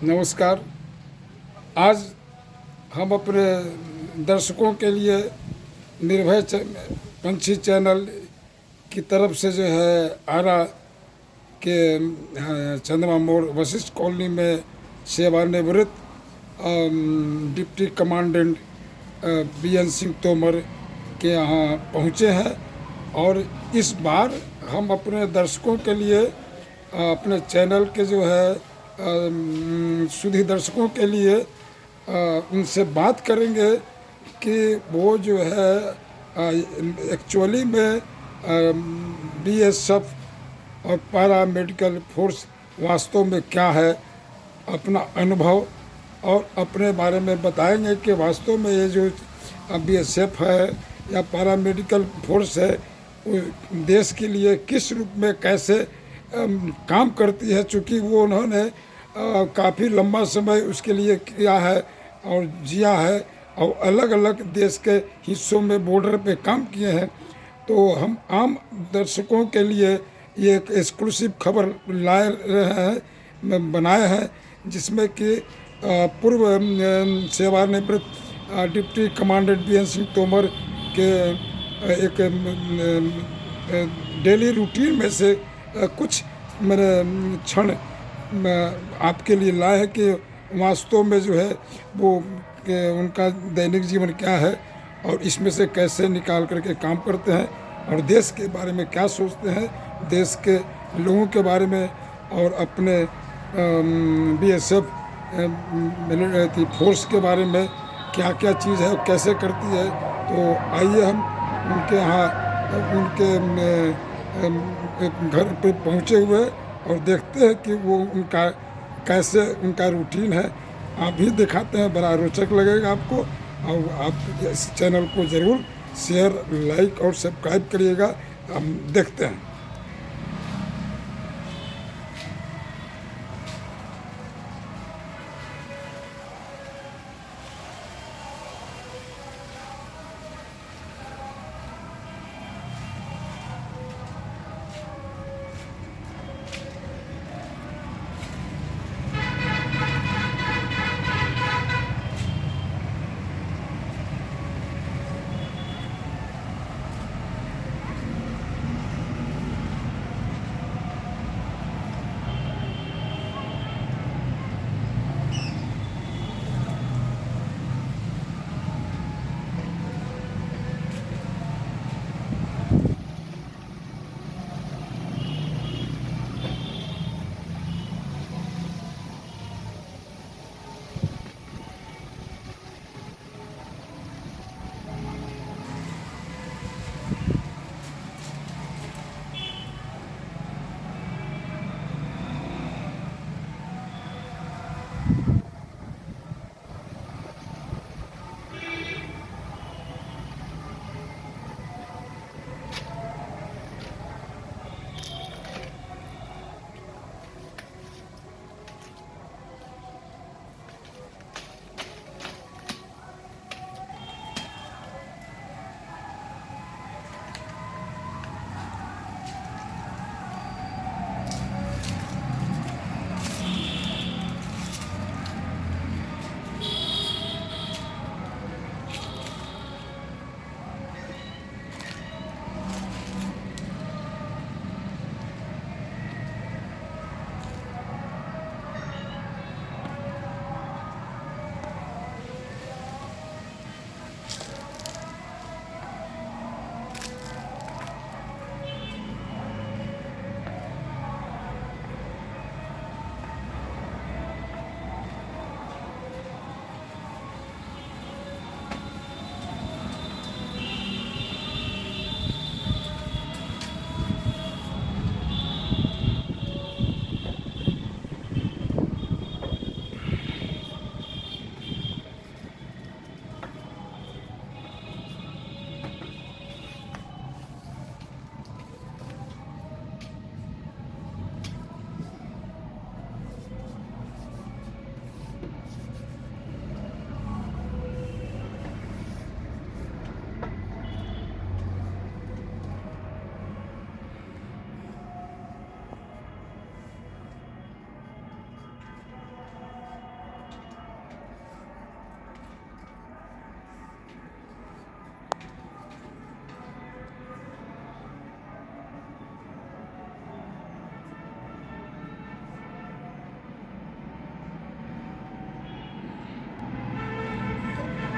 नमस्कार। आज हम अपने दर्शकों के लिए निर्भय पंछी चैनल की तरफ से जो है आरा के चंद्रमा मोड़ वशिष्ठ कॉलोनी में सेवानिवृत्त deputy commandant BN Singh Tomar के यहाँ पहुँचे हैं। और इस बार हम अपने दर्शकों के लिए अपने चैनल के जो है सुधी दर्शकों के लिए उनसे बात करेंगे कि वो जो है एक्चुअली में बीएसएफ और पैरा मेडिकल फोर्स वास्तव में क्या है, अपना अनुभव और अपने बारे में बताएंगे कि वास्तव में ये जो बीएसएफ है या पैरा मेडिकल फोर्स है वो देश के लिए किस रूप में कैसे काम करती है। चूँकि वो उन्होंने काफ़ी लंबा समय उसके लिए किया है और जिया है और अलग अलग देश के हिस्सों में बॉर्डर पे काम किए हैं। तो हम आम दर्शकों के लिए ये एक एक्सक्लूसिव खबर लाए रहे हैं, बनाए हैं, जिसमें कि पूर्व सेवानिवृत्त deputy commandant BN Singh Tomar के एक डेली रूटीन में से कुछ मेरे क्षण आपके लिए लाए हैं कि वास्तव में जो है वो उनका दैनिक जीवन क्या है और इसमें से कैसे निकाल करके काम करते हैं और देश के बारे में क्या सोचते हैं, देश के लोगों के बारे में और अपने बीएसएफ मिलिट्री फोर्स के बारे में क्या क्या चीज़ है और कैसे करती है। तो आइए हम उनके यहाँ उनके घर पे पहुँचे हुए और देखते हैं कि वो उनका कैसे उनका रूटीन है। आप भी दिखाते हैं, बड़ा रोचक लगेगा आपको। और आप इस चैनल को ज़रूर शेयर, लाइक और सब्सक्राइब करिएगा। हम देखते हैं।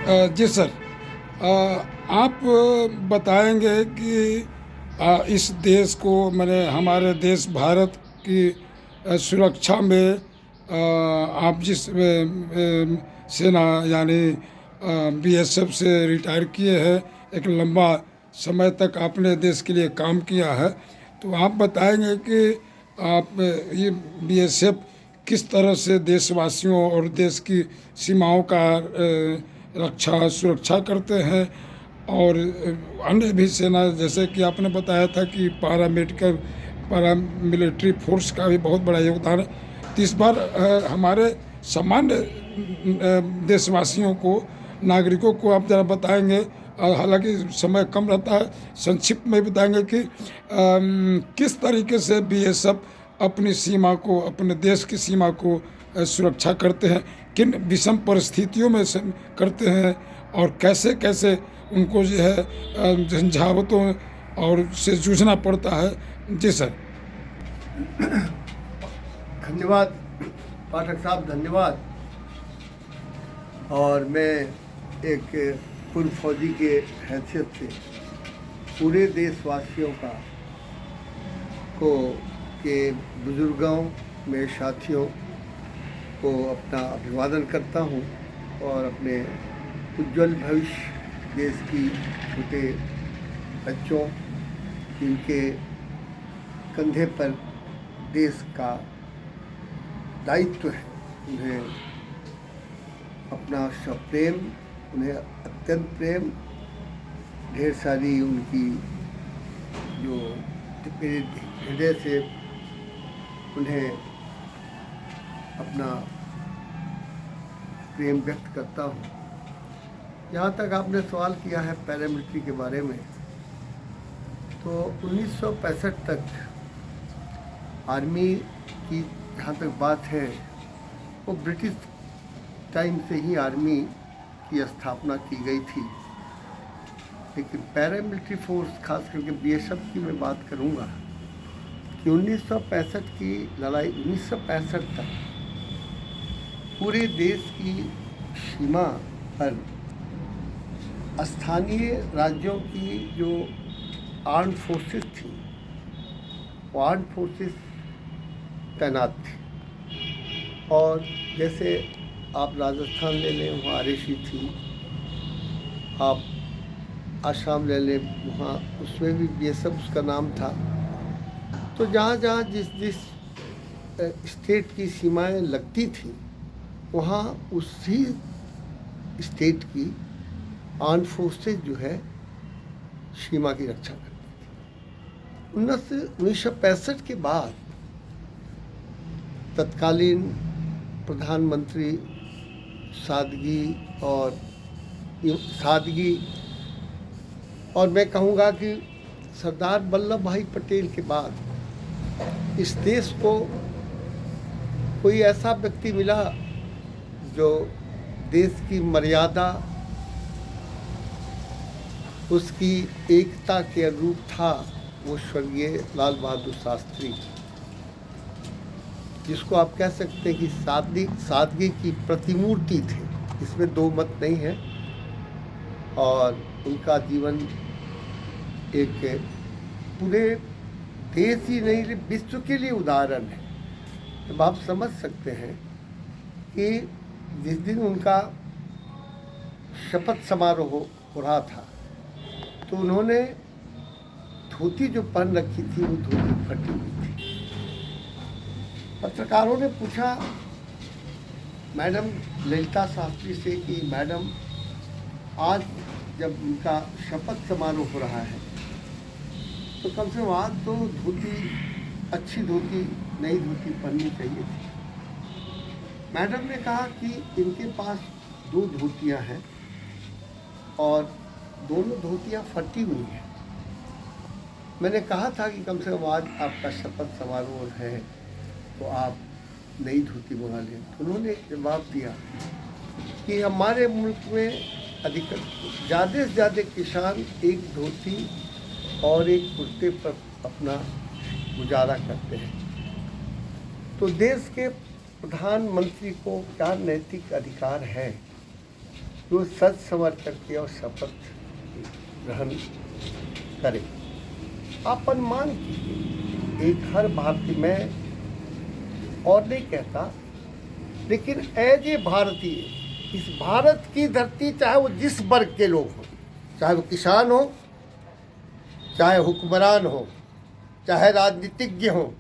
जी सर, आप बताएंगे कि इस देश को, मैंने हमारे देश भारत की सुरक्षा में आप जिस सेना यानी बीएसएफ से रिटायर किए हैं, एक लंबा समय तक आपने देश के लिए काम किया है, तो आप बताएंगे कि आप ये बीएसएफ किस तरह से देशवासियों और देश की सीमाओं का रक्षा सुरक्षा करते हैं, और अन्य भी सेना, जैसे कि आपने बताया था कि पैरामिलिट्री फोर्स का भी बहुत बड़ा योगदान है। तो इस बार हमारे सामान्य देशवासियों को, नागरिकों को आप जरा बताएंगे, हालांकि समय कम रहता है, संक्षिप्त में बताएंगे कि किस तरीके से बीएसएफ अपनी सीमा को, अपने देश की सीमा को सुरक्षा करते हैं, किन विषम परिस्थितियों में से करते हैं, और कैसे कैसे उनको जो है झंझावतों और से जूझना पड़ता है। जी सर। धन्यवाद पाठक साहब, धन्यवाद। और मैं एक पूर्व फौजी के हैसियत से पूरे देशवासियों के बुजुर्गों, मेरे साथियों को अपना अभिवादन करता हूँ, और अपने उज्जवल भविष्य देश की छोटे बच्चों, जिनके कंधे पर देश का दायित्व है, उन्हें अपना सप्रेम, उन्हें अत्यंत प्रेम, ढेर सारी उनकी जो मेरे हृदय से उन्हें अपना प्रेम व्यक्त करता हूँ। जहाँ तक आपने सवाल किया है पैरामिलिट्री के बारे में, तो 1965 तक आर्मी की जहाँ तक बात है, वो ब्रिटिश टाइम से ही आर्मी की स्थापना की गई थी। लेकिन पैरामिलिट्री फोर्स, खास करके बीएसएफ की मैं बात करूँगा कि 1965 की लड़ाई, 1965 तक पूरे देश की सीमा पर स्थानीय राज्यों की जो आर्म्ड फोर्सेस थी, वो आर्म्ड फोर्सेस तैनात थी। और जैसे आप राजस्थान ले लें, वहाँ आरएसी थी, आप आसाम ले लें, वहाँ उसमें भी बीएसएफ उसका नाम था। तो जहाँ जहाँ जिस स्टेट की सीमाएं लगती थी, वहाँ उसी स्टेट की आर्म्ड फोर्सेज जो है सीमा की रक्षा करती थी। 1965 के बाद तत्कालीन प्रधानमंत्री सादगी और मैं कहूँगा कि सरदार वल्लभ भाई पटेल के बाद इस देश को कोई ऐसा व्यक्ति मिला जो देश की मर्यादा, उसकी एकता के अनुरूप था। वो स्वर्गीय लाल बहादुर शास्त्री, जिसको आप कह सकते हैं कि सादगी की प्रतिमूर्ति थे, इसमें दो मत नहीं है। और उनका जीवन एक पूरे देश ही नहीं, विश्व के लिए उदाहरण है। अब आप समझ सकते हैं कि जिस दिन उनका शपथ समारोह हो रहा था, तो उन्होंने धोती जो पहन रखी थी, वो धोती फटी हुई थी। पत्रकारों ने पूछा मैडम ललिता शास्त्री से कि मैडम, आज जब उनका शपथ समारोह हो रहा है, तो कम से कम आज तो धोती, अच्छी धोती, नई धोती पहननी चाहिए थी। मैडम ने कहा कि इनके पास दो धोतियां हैं और दोनों धोतियां फटी हुई हैं। मैंने कहा था कि कम से कम आज आपका शपथ समारोह है, तो आप नई धोती मंगा लें। तो उन्होंने जवाब दिया कि हमारे मुल्क में अधिकतर ज़्यादा से ज़्यादा किसान एक धोती और एक कुर्ते पर अपना गुजारा करते हैं। तो देश के प्रधानमंत्री को क्या नैतिक अधिकार है जो सच समझ करके और शपथ ग्रहण करे। आप अनुमान कीजिए, एक हर भारतीय, मैं और नहीं कहता, लेकिन एज ए भारतीय इस भारत की धरती, चाहे वो जिस वर्ग के लोग हों, चाहे वो किसान हो, चाहे हुक्मरान हो, चाहे राजनीतिज्ञ हो,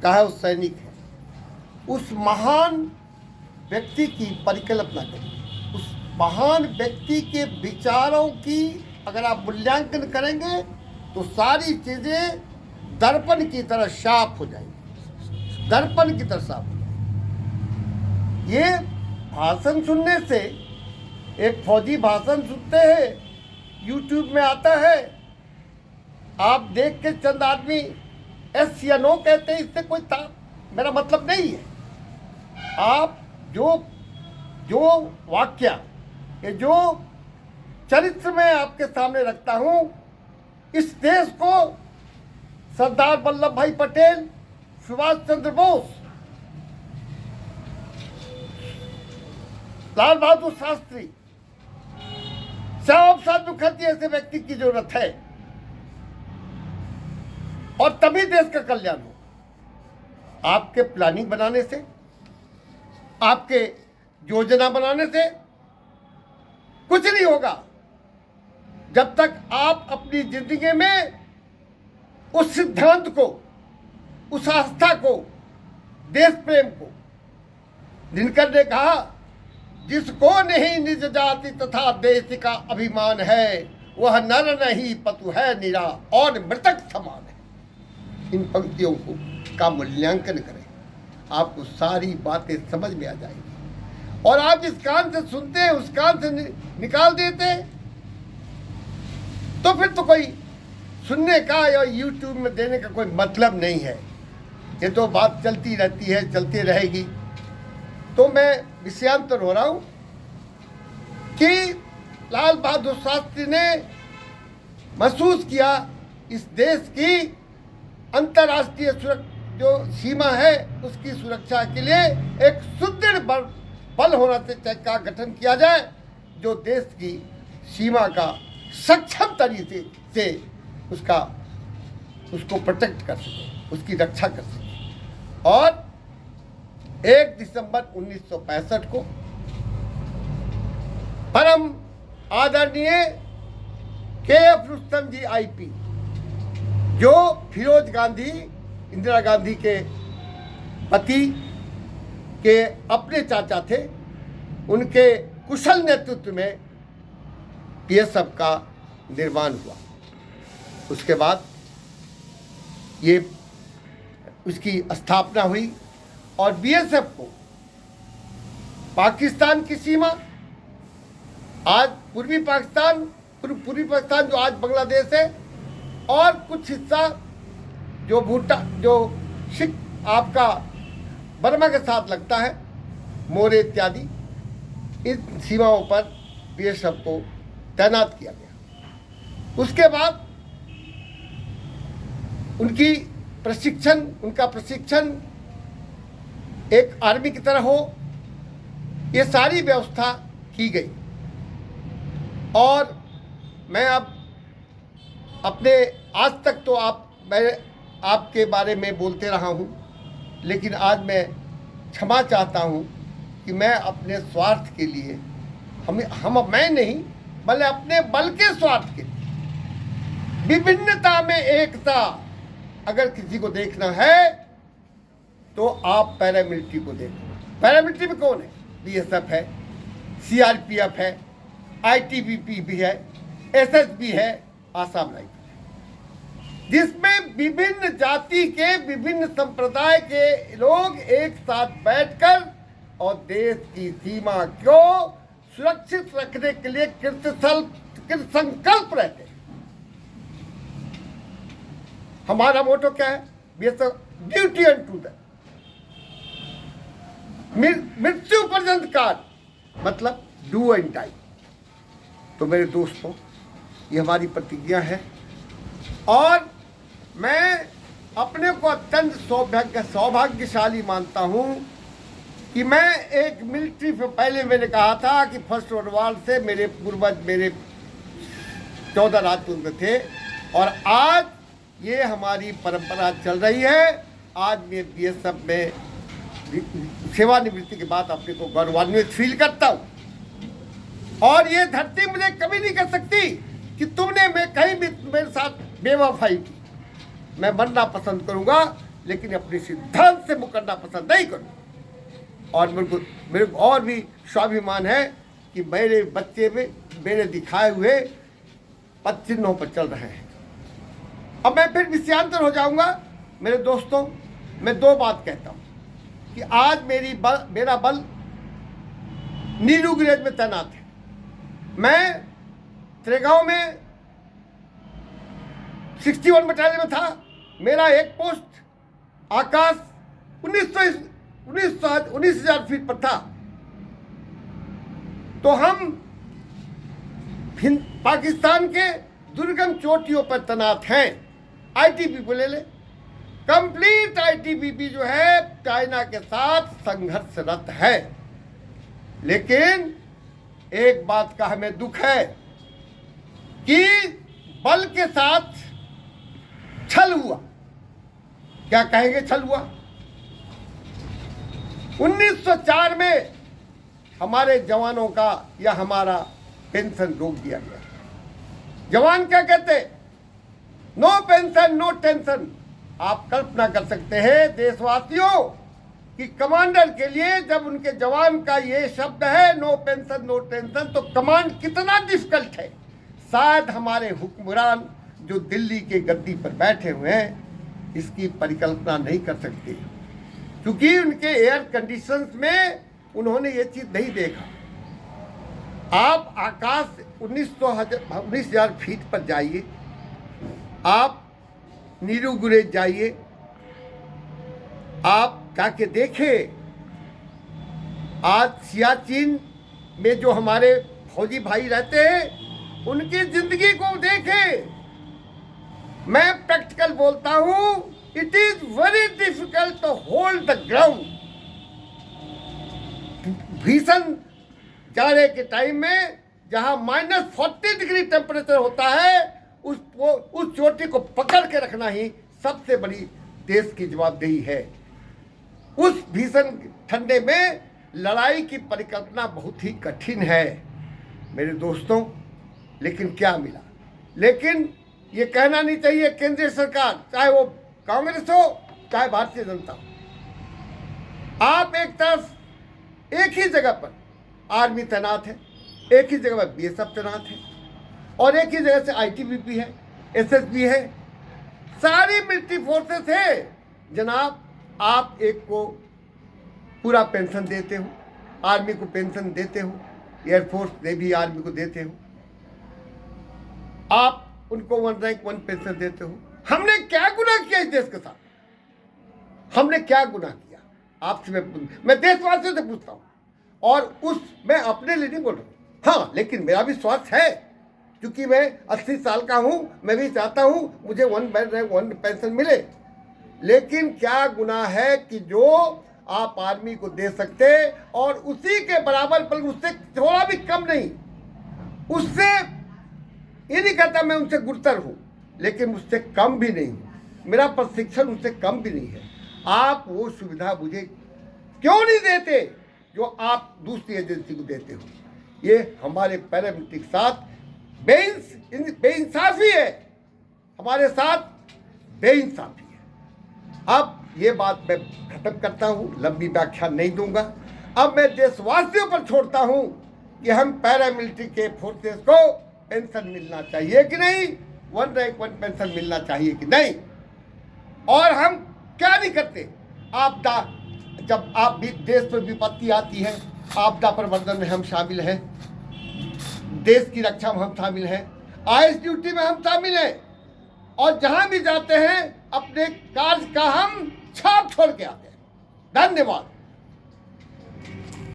चाहे वो सैनिक है, उस महान व्यक्ति की परिकल्पना करें। उस महान व्यक्ति के विचारों की अगर आप मूल्यांकन करेंगे तो सारी चीज़ें दर्पण की तरह साफ हो जाएंगी, दर्पण की तरह साफ हो जाएंगी। ये भाषण सुनने से, एक फौजी भाषण सुनते हैं, यूट्यूब में आता है, आप देख के चंद आदमी एस या नो कहते हैं, इससे कोई मेरा मतलब नहीं है। आप जो वाक्य, ये जो चरित्र मैं आपके सामने रखता हूँ, इस देश को सरदार वल्लभ भाई पटेल, सुभाष चंद्र बोस, लाल बहादुर शास्त्री, श्यामा प्रसाद मुखर्जी ऐसे व्यक्ति की जरूरत है, और तभी देश का कल्याण हो। आपके प्लानिंग बनाने से, आपके योजना बनाने से कुछ नहीं होगा जब तक आप अपनी जिंदगी में उस सिद्धांत को, उस आस्था को, देश प्रेम को, दिनकर ने कहा, जिसको नहीं निज जाति तथा देश का अभिमान है, वह नर नहीं पतु है निरा और मृतक समान है। इन पंक्तियों का मूल्यांकन करें, आपको सारी बातें समझ में आ जाएगी। और आप इस कान से सुनते हैं, उस कान से निकाल देते हैं, तो फिर तो कोई सुनने का या यूट्यूब में देने का कोई मतलब नहीं है। ये तो बात चलती रहती है, चलती रहेगी। तो मैं विषयांतर हो रहा हूँ कि लाल बहादुर शास्त्री ने महसूस किया इस देश की अंतर्राष्ट्रीय जो सीमा है उसकी सुरक्षा के लिए एक सुदृढ़ बल होना चाहिए का गठन किया जाए, जो देश की सीमा का सक्षम तरीके से उसको प्रोटेक्ट कर सके, उसकी रक्षा कर सके। और 1 दिसंबर 1965 को परम आदरणीय KF रुस्तम जी IP, जो फिरोज गांधी, इंदिरा गांधी के पति के अपने चाचा थे, उनके कुशल नेतृत्व में BSF का निर्माण हुआ। उसके बाद ये उसकी स्थापना हुई और BSF को पाकिस्तान की सीमा, आज पूर्वी पाकिस्तान जो आज बांग्लादेश है, और कुछ हिस्सा जो भूटान, जो सिख आपका बर्मा के साथ लगता है, मोरे इत्यादि, इन सीमाओं पर BSF को तैनात किया गया। उसके बाद उनका प्रशिक्षण एक आर्मी की तरह हो, ये सारी व्यवस्था की गई। और मैं अब अपने, आज तक तो मैं आपके बारे में बोलते रहा हूँ, लेकिन आज मैं क्षमा चाहता हूँ कि मैं अपने स्वार्थ के लिए, मैं नहीं, बल्कि अपने बल के स्वार्थ के लिए, विभिन्नता में एकता अगर किसी को देखना है तो आप पैरामिलिट्री को देखो। पैरामिलिट्री में कौन है? BSF है, CRPF है, ITBP भी है, SSB है, आसाम राइफल है, जिसमें विभिन्न जाति के, विभिन्न संप्रदाय के लोग एक साथ बैठकर और देश की सीमा को सुरक्षित रखने के लिए कृतसंकल्प रहते हैं। हमारा मोटो क्या है? BSF ड्यूटी अनटू दैट, मृत्यु पर्यंत काट, मतलब डू एंड डाई। तो मेरे दोस्तों, ये हमारी प्रतिज्ञा है, और मैं अपने को अत्यंत सौभाग्यशाली मानता हूँ कि मैं एक मिलिट्री से पहले मैंने कहा था कि फर्स्ट वर्ल्ड वॉर से मेरे पूर्वज मेरे 14 राजपूत थे और आज ये हमारी परंपरा चल रही है। आज मैं बीएसएफ में सेवानिवृत्ति के बाद अपने को गौरवान्वित फील करता हूँ और ये धरती मुझे कभी नहीं कर सकती कि तुमने मैं कहीं भी मेरे साथ बेवफाई की। मैं मरना पसंद करूँगा लेकिन अपने सिद्धांत से मुकरना पसंद नहीं करूँगा। और मेरे को और भी स्वाभिमान है कि मेरे बच्चे में मेरे दिखाए हुए पद चिन्हों पर चल रहे हैं। अब मैं फिर विषयांतर हो जाऊंगा। मेरे दोस्तों, मैं दो बात कहता हूं कि आज मेरा बल नीरू गिरेज में तैनात है। मैं त्रेगांव में 61 बटालियन में था। मेरा एक पोस्ट आकाश 19,000 फीट पर था। तो हम पाकिस्तान के दुर्गम चोटियों पर तैनात हैं। आईटीबीपी ले ले, कंप्लीट आईटीबीपी जो है चाइना के साथ संघर्षरत है। लेकिन एक बात का हमें दुख है कि बल के साथ छल हुआ। क्या कहेंगे छल हुआ? 1904 में हमारे जवानों का या हमारा पेंशन रोक दिया गया। जवान क्या कहते? No pension no tension. आप कल्पना कर सकते हैं देशवासियों कि कमांडर के लिए जब उनके जवान का ये शब्द है नो पेंशन नो टेंशन, तो कमांड कितना डिफिकल्ट है। शायद हमारे हुक्मरान जो दिल्ली के गद्दी पर बैठे हुए हैं इसकी परिकल्पना नहीं कर सकते, क्योंकि उनके एयर कंडीशंस में उन्होंने ये चीज नहीं देखा। आप आकाश 19,000 फीट पर जाइए, आप नीरू गुरेज जाइए, आप जाके देखें। आज सियाचिन में जो हमारे फौजी भाई रहते हैं उनकी जिंदगी को देखें। मैं प्रैक्टिकल बोलता हूं, it is very difficult to hold the ground. भीषण जाड़े के टाइम में जहां -40 डिग्री टेम्परेचर होता है उस चोटी को पकड़ के रखना ही सबसे बड़ी देश की जवाबदेही है। उस भीषण ठंडे में लड़ाई की परिकल्पना बहुत ही कठिन है मेरे दोस्तों। लेकिन क्या मिला? लेकिन ये कहना नहीं चाहिए केंद्रीय सरकार, चाहे वो कांग्रेस हो चाहे भारतीय जनता हो, आप एक तरफ एक ही जगह पर आर्मी तैनात है, एक ही जगह पर बीएसएफ तैनात है और एक ही जगह से आईटीबीपी है, एसएसबी है, सारी मिलिट्री फोर्सेस है। जनाब, आप एक को पूरा पेंशन देते हो, आर्मी को पेंशन देते हो, एयरफोर्स नेवी आर्मी को देते हो, आप उनको 1 रैंक 1 पेंशन देते हो। हमने क्या गुनाह किया इस देश के साथ? हमने क्या गुनाह किया? आपसे मैं देशवासियों से पूछता हूँ और मैं अपने लिए नहीं बोल रहा हूँ। हाँ, लेकिन मेरा भी स्वार्थ है, क्योंकि मैं 80 साल का हूँ। मैं भी चाहता हूँ मुझे 1 रैंक 1 पेंशन मिले। लेकिन क्या गुनाह है कि जो आप आर्मी को दे सकते और उसी के बराबर, पर उससे थोड़ा भी कम नहीं, उससे ये नहीं कहता मैं उनसे गुरुतर हूँ, लेकिन उससे कम भी नहीं हूँ। मेरा प्रशिक्षण उनसे कम भी नहीं है। आप वो सुविधा मुझे क्यों नहीं देते जो आप दूसरी एजेंसी को देते हो? ये हमारे पैरामिलिट्री के साथ बेइंसाफी है, हमारे साथ बेइंसाफी है। अब ये बात मैं खत्म करता हूँ, लंबी व्याख्या नहीं दूंगा। अब मैं देशवासियों पर छोड़ता हूँ कि हम पैरामिलिट्री के फोर्सेस को पेंशन मिलना चाहिए कि नहीं, 1 रैंक 1 पेंशन मिलना चाहिए कि नहीं। और हम क्या नहीं करते? आपदा, जब आप भी देश पर विपत्ति आती है, आपदा प्रबंधन में हम शामिल हैं, देश की रक्षा में हम शामिल हैं, आईएस ड्यूटी में हम शामिल हैं और जहां भी जाते हैं अपने कार्य का हम छाप छोड़ के आते हैं। धन्यवाद।